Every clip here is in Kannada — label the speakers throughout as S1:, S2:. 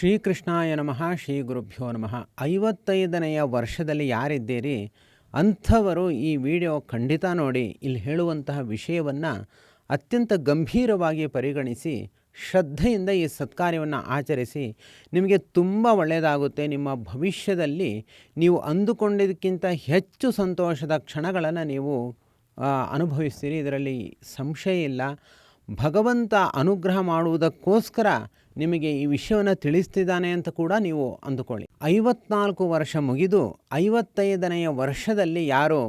S1: ಶ್ರೀಕೃಷ್ಣಾಯ ನಮಃ ಶ್ರೀ ಗುರುಭ್ಯೋ ನಮಃ. 55ನೆಯ ವರ್ಷದಲ್ಲಿ ಯಾರಿದ್ದೀರಿ ಅಂಥವರು ಈ ವಿಡಿಯೋ ಖಂಡಿತ ನೋಡಿ. ಇಲ್ಲಿ ಹೇಳುವಂತಹ ವಿಷಯವನ್ನು ಅತ್ಯಂತ ಗಂಭೀರವಾಗಿ ಪರಿಗಣಿಸಿ ಶ್ರದ್ಧೆಯಿಂದ ಈ ಸತ್ಕಾರ್ಯವನ್ನು ಆಚರಿಸಿ. ನಿಮಗೆ ತುಂಬ ಒಳ್ಳೆಯದಾಗುತ್ತೆ. ನಿಮ್ಮ ಭವಿಷ್ಯದಲ್ಲಿ ನೀವು ಅಂದುಕೊಂಡಿದ್ದಕ್ಕಿಂತ ಹೆಚ್ಚು ಸಂತೋಷದ ಕ್ಷಣಗಳನ್ನು ನೀವು ಅನುಭವಿಸ್ತೀರಿ. ಇದರಲ್ಲಿ ಸಂಶಯ ಇಲ್ಲ. ಭಗವಂತ ಅನುಗ್ರಹ ಮಾಡುವುದಕ್ಕೋಸ್ಕರ ನಿಮಗೆ ಈ ವಿಷಯವನ್ನು ತಿಳಿಸ್ತಿದ್ದಾನೆ ಅಂತ ಕೂಡ ನೀವು ಅಂದುಕೊಳ್ಳಿ. 54 ವರ್ಷ ಮುಗಿದು 55ನೆಯ ವರ್ಷದಲ್ಲಿ ಯಾರು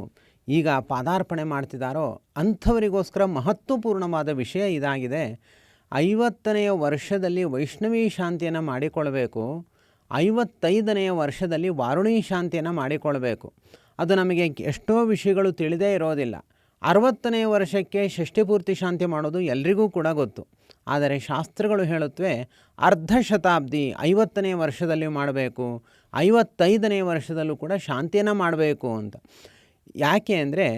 S1: ಈಗ ಪಾದಾರ್ಪಣೆ ಮಾಡ್ತಿದ್ದಾರೋ ಅಂಥವರಿಗೋಸ್ಕರ ಮಹತ್ವಪೂರ್ಣವಾದ ವಿಷಯ ಇದಾಗಿದೆ. 50ನೆಯ ವರ್ಷದಲ್ಲಿ ವೈಷ್ಣವಿ ಶಾಂತಿಯನ್ನು ಮಾಡಿಕೊಳ್ಬೇಕು. 55ನೆಯ ವರ್ಷದಲ್ಲಿ ವಾರುಣಿ ಶಾಂತಿಯನ್ನು ಮಾಡಿಕೊಳ್ಬೇಕು. ಅದು ನಮಗೆ ಎಷ್ಟೋ ವಿಷಯಗಳು ತಿಳಿದೇ ಇರೋದಿಲ್ಲ. 60ನೇ ವರ್ಷಕ್ಕೆ ಷಷ್ಠಿಪೂರ್ತಿ ಶಾಂತಿ ಮಾಡೋದು ಎಲ್ರಿಗೂ ಕೂಡ ಗೊತ್ತು. ಆದರೆ ಶಾಸ್ತ್ರಗಳು ಹೇಳುತ್ತವೆ ಅರ್ಧ ಶತಾಬ್ದಿ 50ನೇ ವರ್ಷದಲ್ಲಿ ಮಾಡಬೇಕು, 55ನೇ ವರ್ಷದಲ್ಲೂ ಕೂಡ ಶಾಂತಿಯನ್ನು ಮಾಡಬೇಕು ಅಂತ. ಯಾಕೆ ಅಂದರೆ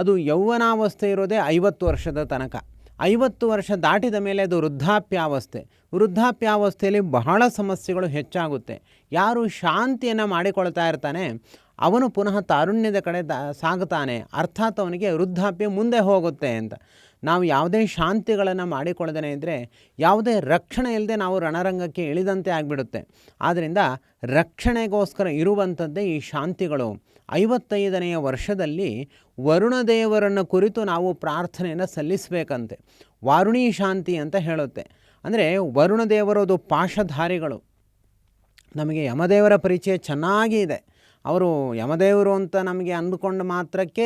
S1: ಅದು ಯೌವನಾವಸ್ಥೆ ಇರೋದೇ 50 ವರ್ಷದ ತನಕ. 50 ವರ್ಷ ದಾಟಿದ ಮೇಲೆ ಅದು ವೃದ್ಧಾಪ್ಯಾವಸ್ಥೆ. ವೃದ್ಧಾಪ್ಯಾವಸ್ಥೆಯಲ್ಲಿ ಬಹಳ ಸಮಸ್ಯೆಗಳು ಹೆಚ್ಚಾಗುತ್ತೆ. ಯಾರು ಶಾಂತಿಯನ್ನು ಮಾಡಿಕೊಳ್ತಾ ಇರ್ತಾನೆ ಅವನು ಪುನಃ ತಾರುಣ್ಯದ ಕಡೆ ಸಾಗುತ್ತಾನೆ. ಅರ್ಥಾತ್ ಅವನಿಗೆ ವೃದ್ಧಾಪ್ಯ ಮುಂದೆ ಹೋಗುತ್ತೆ ಅಂತ. ನಾವು ಯಾವುದೇ ಶಾಂತಿಗಳನ್ನು ಮಾಡಿಕೊಳ್ಳದೇ ಇದ್ದರೆ ಯಾವುದೇ ರಕ್ಷಣೆ ಇಲ್ಲದೆ ನಾವು ರಣರಂಗಕ್ಕೆ ಇಳಿದಂತೆ ಆಗಿಬಿಡುತ್ತೆ. ಆದ್ದರಿಂದ ರಕ್ಷಣೆಗೋಸ್ಕರ ಇರುವಂಥದ್ದೇ ಈ ಶಾಂತಿಗಳು. 55ನೆಯ ವರ್ಷದಲ್ಲಿ ವರುಣದೇವರನ್ನು ಕುರಿತು ನಾವು ಪ್ರಾರ್ಥನೆಯನ್ನು ಸಲ್ಲಿಸಬೇಕಂತೆ. ವಾರುಣಿ ಶಾಂತಿ ಅಂತ ಹೇಳುತ್ತೆ. ಅಂದರೆ ವರುಣದೇವರದು ಪಾಶಧಾರಿಗಳು. ನಮಗೆ ಯಮದೇವರ ಪರಿಚಯ ಚೆನ್ನಾಗಿ ಇದೆ. ಅವರು ಯಮದೇವರು ಅಂತ ನಮಗೆ ಅಂದುಕೊಂಡ ಮಾತ್ರಕ್ಕೆ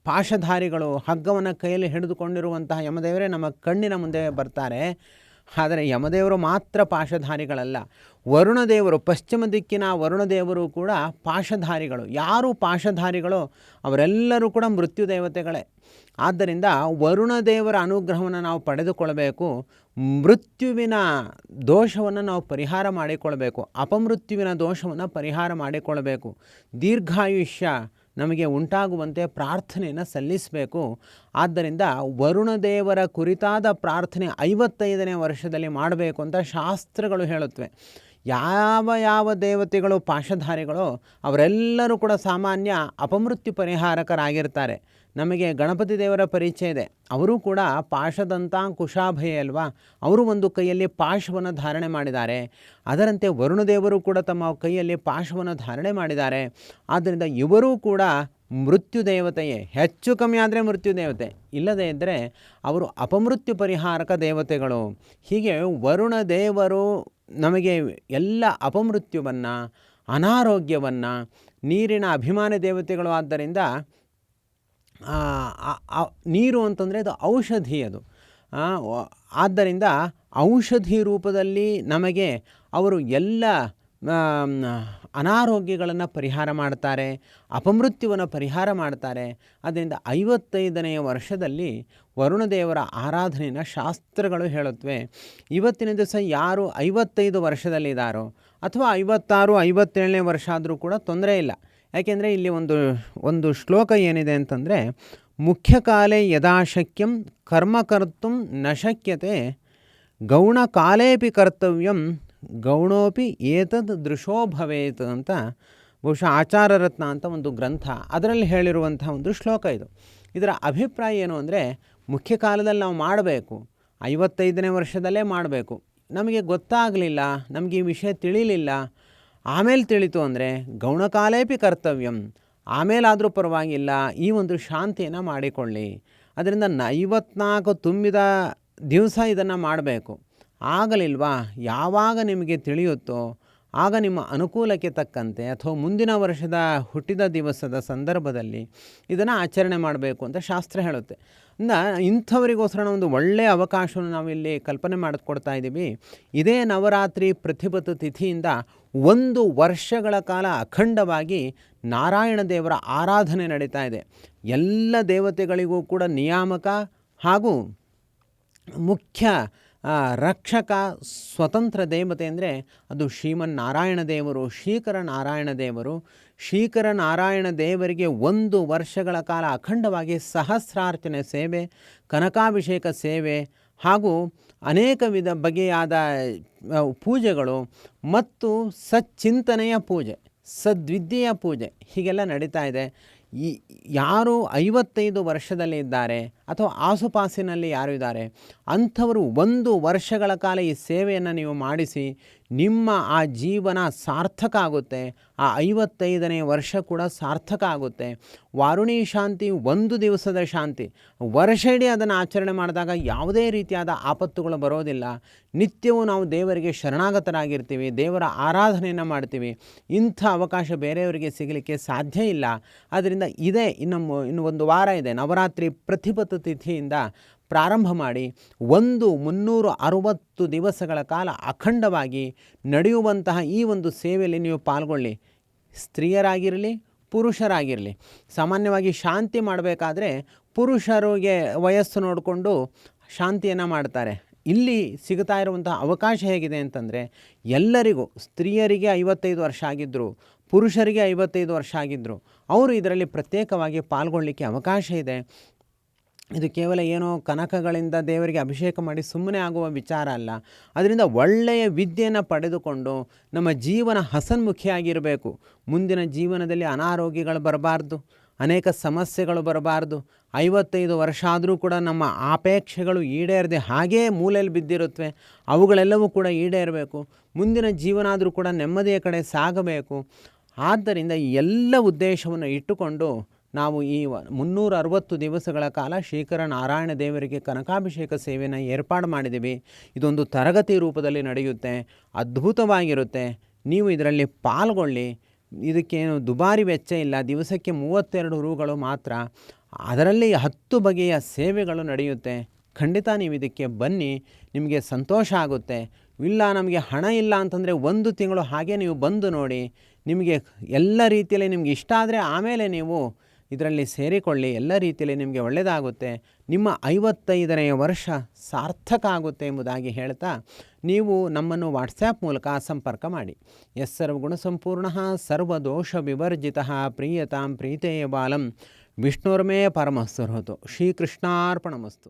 S1: ಪಾಶಧಾರಿಗಳು, ಹಗ್ಗವನ್ನು ಕೈಯಲ್ಲಿ ಹಿಡಿದುಕೊಂಡಿರುವಂತಹ ಯಮದೇವರೇ ನಮ್ಮ ಕಣ್ಣಿನ ಮುಂದೆ ಬರ್ತಾರೆ. ಆದರೆ ಯಮದೇವರು ಮಾತ್ರ ಪಾಶಧಾರಿಗಳಲ್ಲ. ವರುಣದೇವರು, ಪಶ್ಚಿಮ ದಿಕ್ಕಿನ ವರುಣದೇವರು ಕೂಡ ಪಾಶಧಾರಿಗಳು. ಯಾರು ಪಾಶಧಾರಿಗಳೋ ಅವರೆಲ್ಲರೂ ಕೂಡ ಮೃತ್ಯು ದೇವತೆಗಳೇ. ಆದ್ದರಿಂದ ವರುಣದೇವರ ಅನುಗ್ರಹವನ್ನು ನಾವು ಪಡೆದುಕೊಳ್ಬೇಕು. ಮೃತ್ಯುವಿನ ದೋಷವನ್ನು ನಾವು ಪರಿಹಾರ ಮಾಡಿಕೊಳ್ಬೇಕು. ಅಪಮೃತ್ಯುವಿನ ದೋಷವನ್ನು ಪರಿಹಾರ ಮಾಡಿಕೊಳ್ಬೇಕು. ದೀರ್ಘಾಯುಷ್ಯ ನಮಗೆ ಉಂಟಾಗುವಂತೆ ಪ್ರಾರ್ಥನೆಯನ್ನು ಸಲ್ಲಿಸಬೇಕು. ಆದ್ದರಿಂದ ವರುಣದೇವರ ಕುರಿತಾದ ಪ್ರಾರ್ಥನೆ 55ನೇ ವರ್ಷದಲ್ಲಿ ಮಾಡಬೇಕು ಅಂತ ಶಾಸ್ತ್ರಗಳು ಹೇಳುತ್ತವೆ. ಯಾವ ದೇವತೆಗಳು ಪಾಶಧಾರಿಗಳೋ ಅವರೆಲ್ಲರೂ ಕೂಡ ಸಾಮಾನ್ಯ ಅಪಮೃತ್ಯು ಪರಿಹಾರಕರಾಗಿರ್ತಾರೆ. ನಮಗೆ ಗಣಪತಿ ದೇವರ ಪರಿಚಯ ಇದೆ. ಅವರು ಕೂಡ ಪಾಶದಂತ ಕುಶಾಭಯ ಅಲ್ವಾ. ಅವರು ಒಂದು ಕೈಯಲ್ಲಿ ಪಾಶವನ್ನು ಧಾರಣೆ ಮಾಡಿದ್ದಾರೆ. ಅದರಂತೆ ವರುಣದೇವರು ಕೂಡ ತಮ್ಮ ಕೈಯಲ್ಲಿ ಪಾಶವನ್ನು ಧಾರಣೆ ಮಾಡಿದ್ದಾರೆ. ಆದ್ದರಿಂದ ಇವರೂ ಕೂಡ ಮೃತ್ಯು ದೇವತೆಯೇ. ಹೆಚ್ಚು ಕಮ್ಮಿ ಆದರೆ ಮೃತ್ಯು ದೇವತೆ, ಇಲ್ಲದೇ ಇದ್ದರೆ ಅವರು ಅಪಮೃತ್ಯು ಪರಿಹಾರಕ ದೇವತೆಗಳು. ಹೀಗೆ ವರುಣದೇವರು ನಮಗೆ ಎಲ್ಲ ಅಪಮೃತ್ಯುವನ್ನು, ಅನಾರೋಗ್ಯವನ್ನು, ನೀರಿನ ಅಭಿಮಾನಿ ದೇವತೆಗಳು. ಆದ್ದರಿಂದ ನೀರು ಅಂತಂದರೆ ಅದು ಔಷಧಿ. ಅದು ಆದ್ದರಿಂದ ಔಷಧಿ ರೂಪದಲ್ಲಿ ನಮಗೆ ಅವರು ಎಲ್ಲ ಅನಾರೋಗ್ಯಗಳನ್ನು ಪರಿಹಾರ ಮಾಡ್ತಾರೆ, ಅಪಮೃತ್ಯುವನ್ನು ಪರಿಹಾರ ಮಾಡ್ತಾರೆ. ಅದರಿಂದ 55ನೆಯ ವರ್ಷದಲ್ಲಿ ವರುಣದೇವರ ಆರಾಧನೆಯನ್ನು ಶಾಸ್ತ್ರಗಳು ಹೇಳುತ್ತವೆ. ಇವತ್ತಿನ ದಿವಸ ಯಾರು 55 ವರ್ಷದಲ್ಲಿದ್ದಾರೋ ಅಥವಾ 56, 57ನೇ ವರ್ಷ ಆದರೂ ಕೂಡ ತೊಂದರೆ ಇಲ್ಲ. ಯಾಕೆಂದರೆ ಇಲ್ಲಿ ಒಂದು ಶ್ಲೋಕ ಏನಿದೆ ಅಂತಂದರೆ, ಮುಖ್ಯಕಾಲೇ ಯದಾಶಕ್ಯಂ ಕರ್ಮಕರ್ತು ನ ಶಕ್ಯತೆ ಗೌಣಕಾಲೇಪಿ ಕರ್ತವ್ಯಂ ಗೌಣೋಪಿ ಏತದ್ ದೃಶೋ ಭವೇತ್ ಅಂತ ಬಹುಶಃ ಆಚಾರರತ್ನ ಅಂತ ಒಂದು ಗ್ರಂಥ, ಅದರಲ್ಲಿ ಹೇಳಿರುವಂಥ ಒಂದು ಶ್ಲೋಕ ಇದು. ಇದರ ಅಭಿಪ್ರಾಯ ಏನು ಅಂದರೆ, ಮುಖ್ಯ ಕಾಲದಲ್ಲಿ ನಾವು ಮಾಡಬೇಕು, 55ನೇ ವರ್ಷದಲ್ಲೇ ಮಾಡಬೇಕು. ನಮಗೆ ಗೊತ್ತಾಗಲಿಲ್ಲ, ನಮಗೆ ಈ ವಿಷಯ ತಿಳಿಲಿಲ್ಲ, ಆಮೇಲೆ ತಿಳಿತು ಅಂದರೆ ಗೌಣಕಾಲೇಪಿ ಕರ್ತವ್ಯಂ, ಆಮೇಲಾದರೂ ಪರವಾಗಿಲ್ಲ, ಈ ಒಂದು ಶಾಂತಿಯನ್ನು ಮಾಡಿಕೊಳ್ಳಿ. ಅದರಿಂದ 54 ತುಂಬಿದ ದಿವಸ ಇದನ್ನು ಮಾಡಬೇಕು. ಆಗಲಿಲ್ವಾ, ಯಾವಾಗ ನಿಮಗೆ ತಿಳಿಯುತ್ತೋ ಆಗ ನಿಮ್ಮ ಅನುಕೂಲಕ್ಕೆ ತಕ್ಕಂತೆ ಅಥವಾ ಮುಂದಿನ ವರ್ಷದ ಹುಟ್ಟಿದ ದಿವಸದ ಸಂದರ್ಭದಲ್ಲಿ ಇದನ್ನು ಆಚರಣೆ ಮಾಡಬೇಕು ಅಂತ ಶಾಸ್ತ್ರ ಹೇಳುತ್ತೆ. ಇಂಥವರಿಗೋಸ್ಕರ ಒಂದು ಒಳ್ಳೆಯ ಅವಕಾಶವನ್ನು ನಾವಿಲ್ಲಿ ಕಲ್ಪನೆ ಮಾಡಿಕೊಡ್ತಾ ಇದ್ದೀವಿ. ಇದೇ ನವರಾತ್ರಿ ಪ್ರತಿಪತ್ತು ತಿಥಿಯಿಂದ 1 ವರ್ಷಗಳ ಕಾಲ ಅಖಂಡವಾಗಿ ನಾರಾಯಣ ದೇವರ ಆರಾಧನೆ ನಡೀತಾ ಇದೆ. ಎಲ್ಲ ದೇವತೆಗಳಿಗೂ ಕೂಡ ನಿಯಾಮಕ ಹಾಗೂ ಮುಖ್ಯ ರಕ್ಷಕ ಸ್ವತಂತ್ರ ದೇವತೆ ಅಂದರೆ ಅದು ಶ್ರೀಮನ್ನಾರಾಯಣ ದೇವರು, ಶ್ರೀಕರ ನಾರಾಯಣ ದೇವರು. ಶ್ರೀಕರ ನಾರಾಯಣ ದೇವರಿಗೆ 1 ವರ್ಷಗಳ ಕಾಲ ಅಖಂಡವಾಗಿ ಸಹಸ್ರಾರ್ಚನೆ ಸೇವೆ, ಕನಕಾಭಿಷೇಕ ಸೇವೆ ಹಾಗೂ ಅನೇಕ ಬಗೆಯಾದ ಪೂಜೆಗಳು ಮತ್ತು ಸಚ್ಚಿಂತನೆಯ ಪೂಜೆ, ಸದ್ವಿದ್ಯೆಯ ಪೂಜೆ ಹೀಗೆಲ್ಲ ನಡೀತಾ ಇದೆ. ಈ ಯಾರು 55 ವರ್ಷದಲ್ಲಿ ಇದ್ದಾರೆ ಅಥವಾ ಆಸುಪಾಸಿನಲ್ಲಿ ಯಾರು ಇದ್ದಾರೆ ಅಂಥವರು 1 ವರ್ಷಗಳ ಕಾಲ ಈ ಸೇವೆಯನ್ನು ನೀವು ಮಾಡಿಸಿ, ನಿಮ್ಮ ಆ ಜೀವನ ಸಾರ್ಥಕ ಆಗುತ್ತೆ. ಆ 55ನೇ ವರ್ಷ ಕೂಡ ಸಾರ್ಥಕ ಆಗುತ್ತೆ. ವಾರುಣಿ ಶಾಂತಿ 1 ದಿವಸದ ಶಾಂತಿ, ವರ್ಷ ಇಡೀ ಅದನ್ನು ಆಚರಣೆ ಮಾಡಿದಾಗ ಯಾವುದೇ ರೀತಿಯಾದ ಆಪತ್ತುಗಳು ಬರೋದಿಲ್ಲ. ನಿತ್ಯವೂ ನಾವು ದೇವರಿಗೆ ಶರಣಾಗತರಾಗಿರ್ತೀವಿ, ದೇವರ ಆರಾಧನೆಯನ್ನು ಮಾಡ್ತೀವಿ. ಇಂಥ ಅವಕಾಶ ಬೇರೆಯವರಿಗೆ ಸಿಗಲಿಕ್ಕೆ ಸಾಧ್ಯ ಇಲ್ಲ. ಆದ್ದರಿಂದ ಇದೇ ಇನ್ನು 1 ವಾರ ಇದೆ. ನವರಾತ್ರಿ ಪ್ರತಿಪತ್ತು ತಿಥಿಯಿಂದ ಪ್ರಾರಂಭ ಮಾಡಿ 360 ದಿವಸಗಳ ಕಾಲ ಅಖಂಡವಾಗಿ ನಡೆಯುವಂತಹ ಈ ಒಂದು ಸೇವೆಯಲ್ಲಿ ನೀವು ಪಾಲ್ಗೊಳ್ಳಿ. ಸ್ತ್ರೀಯರಾಗಿರಲಿ, ಪುರುಷರಾಗಿರಲಿ. ಸಾಮಾನ್ಯವಾಗಿ ಶಾಂತಿ ಮಾಡಬೇಕಾದ್ರೆ ಪುರುಷರಿಗೆ ವಯಸ್ಸು ನೋಡಿಕೊಂಡು ಶಾಂತಿಯನ್ನು ಮಾಡ್ತಾರೆ. ಇಲ್ಲಿ ಸಿಗ್ತಾ ಇರುವಂತಹ ಅವಕಾಶ ಹೇಗಿದೆ ಅಂತಂದರೆ, ಎಲ್ಲರಿಗೂ, ಸ್ತ್ರೀಯರಿಗೆ 55 ವರ್ಷ ಆಗಿದ್ದರು, ಪುರುಷರಿಗೆ 55 ವರ್ಷ ಆಗಿದ್ದರು, ಅವರು ಇದರಲ್ಲಿ ಪ್ರತ್ಯೇಕವಾಗಿ ಪಾಲ್ಗೊಳ್ಳಲಿಕ್ಕೆ ಅವಕಾಶ ಇದೆ. ಇದು ಕೇವಲ ಏನೋ ಕನಕಗಳಿಂದ ದೇವರಿಗೆ ಅಭಿಷೇಕ ಮಾಡಿ ಸುಮ್ಮನೆ ಆಗುವ ವಿಚಾರ ಅಲ್ಲ. ಅದರಿಂದ ಒಳ್ಳೆಯ ವಿದ್ಯೆಯನ್ನು ಪಡೆದುಕೊಂಡು ನಮ್ಮ ಜೀವನ ಹಸನ್ಮುಖಿಯಾಗಿರಬೇಕು. ಮುಂದಿನ ಜೀವನದಲ್ಲಿ ಅನಾರೋಗ್ಯಗಳು ಬರಬಾರ್ದು, ಅನೇಕ ಸಮಸ್ಯೆಗಳು ಬರಬಾರ್ದು. 55 ವರ್ಷ ಆದರೂ ಕೂಡ ನಮ್ಮ ಅಪೇಕ್ಷೆಗಳು ಈಡೇರದೆ ಹಾಗೇ ಮೂಲೆಯಲ್ಲಿ ಬಿದ್ದಿರುತ್ತವೆ, ಅವುಗಳೆಲ್ಲವೂ ಕೂಡ ಈಡೇರಬೇಕು. ಮುಂದಿನ ಜೀವನ ಆದರೂ ಕೂಡ ನೆಮ್ಮದಿಯ ಕಡೆ ಸಾಗಬೇಕು. ಆದ್ದರಿಂದ ಎಲ್ಲ ಉದ್ದೇಶವನ್ನು ಇಟ್ಟುಕೊಂಡು ನಾವು ಈ 360 ದಿವಸಗಳ ಕಾಲ ಶ್ರೀಕರ ನಾರಾಯಣ ದೇವರಿಗೆ ಕನಕಾಭಿಷೇಕ ಸೇವೆಯನ್ನು ಏರ್ಪಾಡು ಮಾಡಿದ್ದೀವಿ. ಇದೊಂದು ತರಗತಿ ರೂಪದಲ್ಲಿ ನಡೆಯುತ್ತೆ, ಅದ್ಭುತವಾಗಿರುತ್ತೆ. ನೀವು ಇದರಲ್ಲಿ ಪಾಲ್ಗೊಳ್ಳಿ. ಇದಕ್ಕೇನು ದುಬಾರಿ ವೆಚ್ಚ ಇಲ್ಲ. ದಿವಸಕ್ಕೆ 32 ರೂಗಳು ಮಾತ್ರ. ಅದರಲ್ಲಿ 10 ಬಗೆಯ ಸೇವೆಗಳು ನಡೆಯುತ್ತೆ. ಖಂಡಿತ ನೀವು ಇದಕ್ಕೆ ಬನ್ನಿ, ನಿಮಗೆ ಸಂತೋಷ ಆಗುತ್ತೆ. ಇಲ್ಲ ನಮಗೆ ಹಣ ಇಲ್ಲ ಅಂತಂದರೆ 1 ತಿಂಗಳು ಹಾಗೆ ನೀವು ಬಂದು ನೋಡಿ. ನಿಮಗೆ ಎಲ್ಲ ರೀತಿಯಲ್ಲಿ ನಿಮಗೆ ಇಷ್ಟ ಆದರೆ ಆಮೇಲೆ ನೀವು ಇದರಲ್ಲಿ ಸೇರಿಕೊಳ್ಳಿ. ಎಲ್ಲ ರೀತಿಯಲ್ಲಿ ನಿಮಗೆ ಒಳ್ಳೆಯದಾಗುತ್ತೆ. ನಿಮ್ಮ 55ನೇ ವರ್ಷ ಸಾರ್ಥಕ ಆಗುತ್ತೆ ಎಂಬುದಾಗಿ ಹೇಳ್ತಾ ನೀವು ನಮ್ಮನ್ನು ವಾಟ್ಸ್ಯಾಪ್ ಮೂಲಕ ಸಂಪರ್ಕ ಮಾಡಿ. ಎಸ್ ಸರ್ವಗುಣಸಂಪೂರ್ಣಃ ಸರ್ವದೋಷ ವಿವರ್ಜಿತಃ ಪ್ರೀಯತಾಂ ಪ್ರೀತೇಯ ಬಾಲಂ ವಿಷ್ಣುರ್ಮೇ ಪರಮಃ ಸುಹೃತು. ಶ್ರೀಕೃಷ್ಣಾರ್ಪಣಮಸ್ತು.